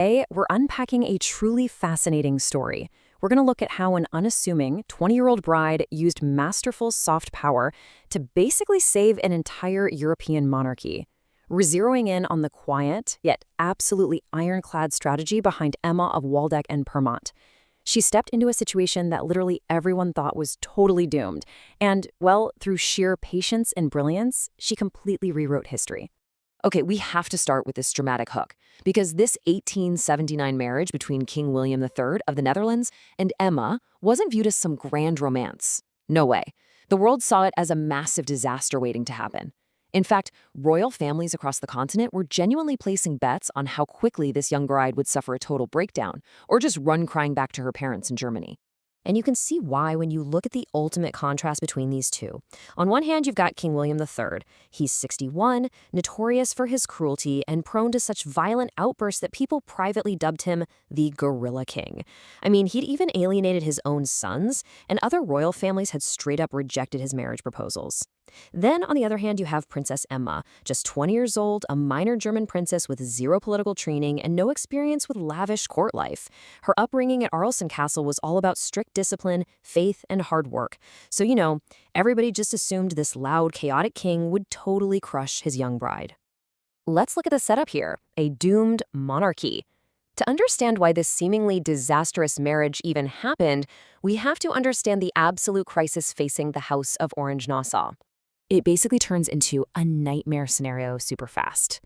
Today, we're unpacking a truly fascinating story. We're going to look at how an unassuming 20-year-old bride used masterful soft power to basically save an entire European monarchy. We're zeroing in on the quiet, yet absolutely ironclad strategy behind Emma of Waldeck and Pyrmont. She stepped into a situation that literally everyone thought was totally doomed, and, well, through sheer patience and brilliance, she completely rewrote history. Okay, we have to start with this dramatic hook, because this 1879 marriage between King William III of the Netherlands and Emma wasn't viewed as some grand romance. No way. The world saw it as a massive disaster waiting to happen. In fact, royal families across the continent were genuinely placing bets on how quickly this young bride would suffer a total breakdown, or just run crying back to her parents in Germany. And you can see why when you look at the ultimate contrast between these two. On one hand, you've got King William III. He's 61, notorious for his cruelty, and prone to such violent outbursts that people privately dubbed him the Gorilla King. I mean, he'd even alienated his own sons, and other royal families had straight up rejected his marriage proposals. Then, on the other hand, you have Princess Emma, just 20 years old, a minor German princess with zero political training and no experience with lavish court life. Her upbringing at Arleston Castle was all about strict discipline, faith, and hard work. So, everybody just assumed this loud, chaotic king would totally crush his young bride. Let's look at the setup here, a doomed monarchy. To understand why this seemingly disastrous marriage even happened, we have to understand the absolute crisis facing the House of Orange-Nassau. It basically turns into a nightmare scenario super fast.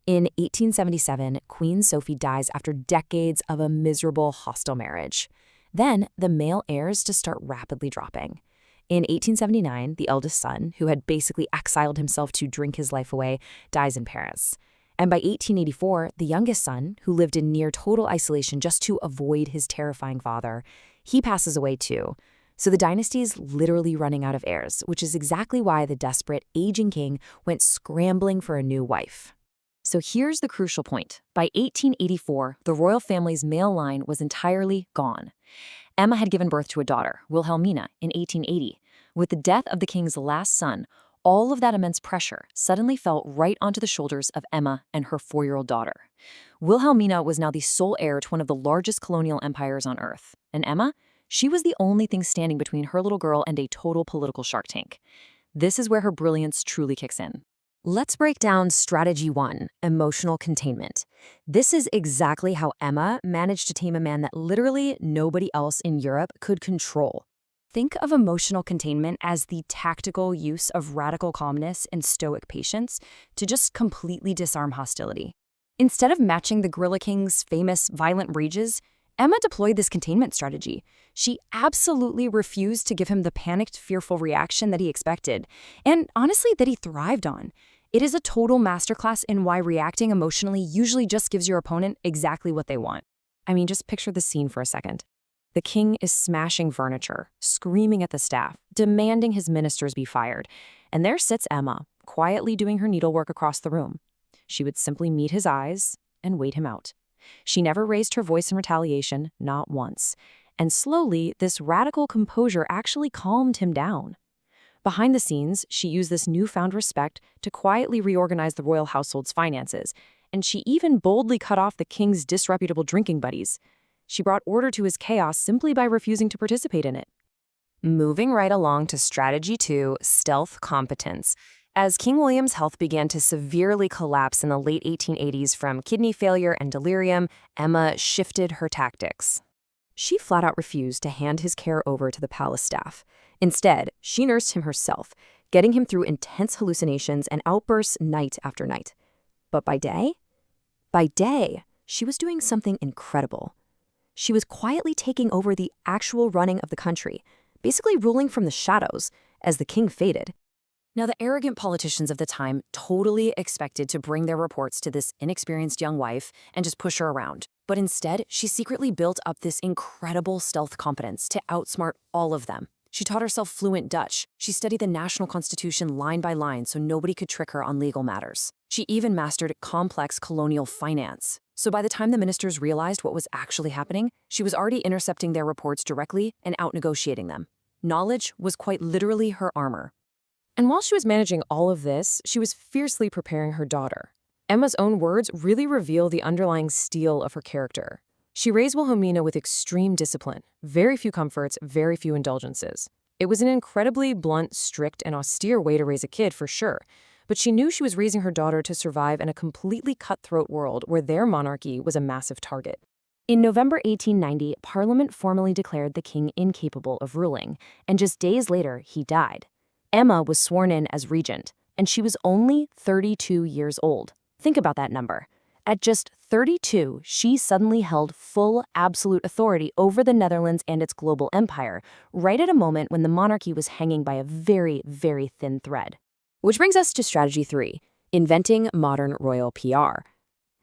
In 1877, Queen Sophie dies after decades of a miserable, hostile marriage. Then, the male heirs just start rapidly dropping. In 1879, the eldest son, who had basically exiled himself to drink his life away, dies in Paris. And by 1884, the youngest son, who lived in near total isolation just to avoid his terrifying father, he passes away too. So the dynasty is literally running out of heirs, which is exactly why the desperate, aging king went scrambling for a new wife. So here's the crucial point. By 1884, the royal family's male line was entirely gone. Emma had given birth to a daughter, Wilhelmina, in 1880. With the death of the king's last son, all of that immense pressure suddenly fell right onto the shoulders of Emma and her 4-year-old daughter. Wilhelmina was now the sole heir to one of the largest colonial empires on Earth, and Emma, she was the only thing standing between her little girl and a total political Shark Tank. This is where her brilliance truly kicks in. Let's break down strategy 1, emotional containment. This is exactly how Emma managed to tame a man that literally nobody else in Europe could control. Think of emotional containment as the tactical use of radical calmness and stoic patience to just completely disarm hostility. Instead of matching the Gorilla King's famous violent rages, Emma deployed this containment strategy. She absolutely refused to give him the panicked, fearful reaction that he expected, and honestly, that he thrived on. It is a total masterclass in why reacting emotionally usually just gives your opponent exactly what they want. I mean, just picture the scene for a second. The king is smashing furniture, screaming at the staff, demanding his ministers be fired. And there sits Emma, quietly doing her needlework across the room. She would simply meet his eyes and wait him out. She never raised her voice in retaliation, not once. And slowly, this radical composure actually calmed him down. Behind the scenes, she used this newfound respect to quietly reorganize the royal household's finances, and she even boldly cut off the king's disreputable drinking buddies. She brought order to his chaos simply by refusing to participate in it. Moving right along to strategy 2, stealth competence. As King William's health began to severely collapse in the late 1880s from kidney failure and delirium, Emma shifted her tactics. She flat out refused to hand his care over to the palace staff. Instead, she nursed him herself, getting him through intense hallucinations and outbursts night after night. But by day, she was doing something incredible. She was quietly taking over the actual running of the country, basically ruling from the shadows as the king faded. Now, the arrogant politicians of the time totally expected to bring their reports to this inexperienced young wife and just push her around. But instead, she secretly built up this incredible stealth competence to outsmart all of them. She taught herself fluent Dutch. She studied the national constitution line by line so nobody could trick her on legal matters. She even mastered complex colonial finance. So by the time the ministers realized what was actually happening, she was already intercepting their reports directly and out-negotiating them. Knowledge was quite literally her armor. And while she was managing all of this, she was fiercely preparing her daughter. Emma's own words really reveal the underlying steel of her character. She raised Wilhelmina with extreme discipline, very few comforts, very few indulgences. It was an incredibly blunt, strict, and austere way to raise a kid, for sure, but she knew she was raising her daughter to survive in a completely cutthroat world where their monarchy was a massive target. In November 1890, Parliament formally declared the king incapable of ruling, and just days later, he died. Emma was sworn in as regent, and she was only 32 years old. Think about that number. At just 32, she suddenly held full, absolute authority over the Netherlands and its global empire, right at a moment when the monarchy was hanging by a very, very thin thread. Which brings us to strategy 3, inventing modern royal PR.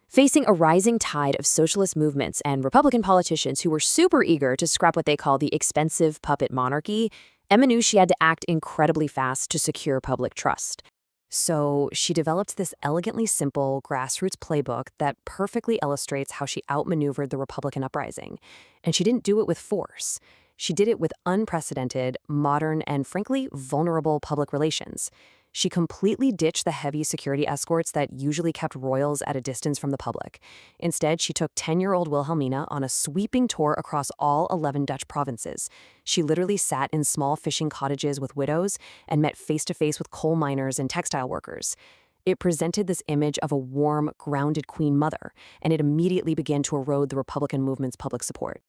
Facing a rising tide of socialist movements and Republican politicians who were super eager to scrap what they call the expensive puppet monarchy, Emma knew she had to act incredibly fast to secure public trust. So she developed this elegantly simple grassroots playbook that perfectly illustrates how she outmaneuvered the Republican uprising. And she didn't do it with force. She did it with unprecedented, modern, and frankly, vulnerable public relations. She completely ditched the heavy security escorts that usually kept royals at a distance from the public. Instead, she took 10-year-old Wilhelmina on a sweeping tour across all 11 Dutch provinces. She literally sat in small fishing cottages with widows and met face-to-face with coal miners and textile workers. It presented this image of a warm, grounded queen mother, and it immediately began to erode the Republican movement's public support.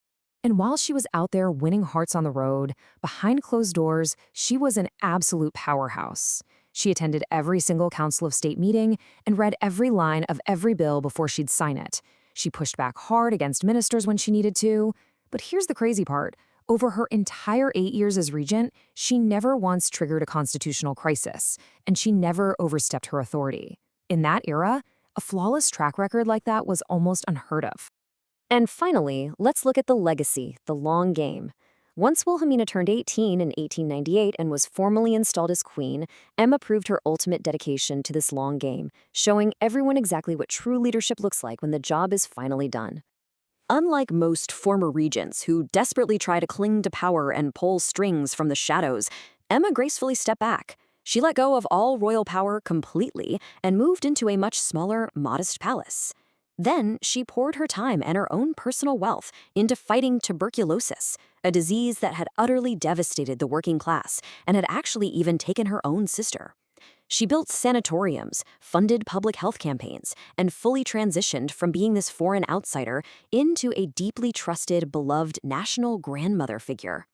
And while she was out there winning hearts on the road, behind closed doors, she was an absolute powerhouse. She attended every single Council of State meeting and read every line of every bill before she'd sign it. She pushed back hard against ministers when she needed to. But here's the crazy part. Over her entire 8 years as regent, she never once triggered a constitutional crisis, and she never overstepped her authority. In that era, a flawless track record like that was almost unheard of. And finally, let's look at the legacy, the long game. Once Wilhelmina turned 18 in 1898 and was formally installed as queen, Emma proved her ultimate dedication to this long game, showing everyone exactly what true leadership looks like when the job is finally done. Unlike most former regents who desperately try to cling to power and pull strings from the shadows, Emma gracefully stepped back. She let go of all royal power completely and moved into a much smaller, modest palace. Then she poured her time and her own personal wealth into fighting tuberculosis, a disease that had utterly devastated the working class and had actually even taken her own sister. She built sanatoriums, funded public health campaigns, and fully transitioned from being this foreign outsider into a deeply trusted, beloved national grandmother figure.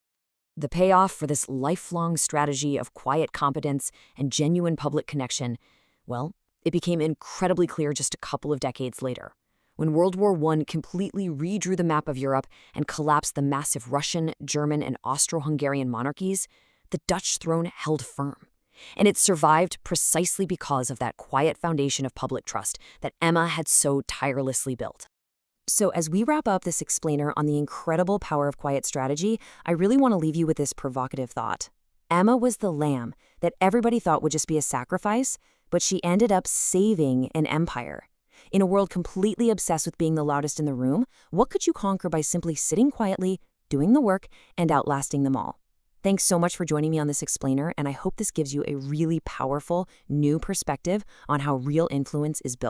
The payoff for this lifelong strategy of quiet competence and genuine public connection, well, it became incredibly clear just a couple of decades later. When World War I completely redrew the map of Europe and collapsed the massive Russian, German, and Austro-Hungarian monarchies, the Dutch throne held firm. And it survived precisely because of that quiet foundation of public trust that Emma had so tirelessly built. So as we wrap up this explainer on the incredible power of quiet strategy, I really want to leave you with this provocative thought. Emma was the lamb that everybody thought would just be a sacrifice, but she ended up saving an empire. In a world completely obsessed with being the loudest in the room, what could you conquer by simply sitting quietly, doing the work, and outlasting them all? Thanks so much for joining me on this explainer, and I hope this gives you a really powerful, new perspective on how real influence is built.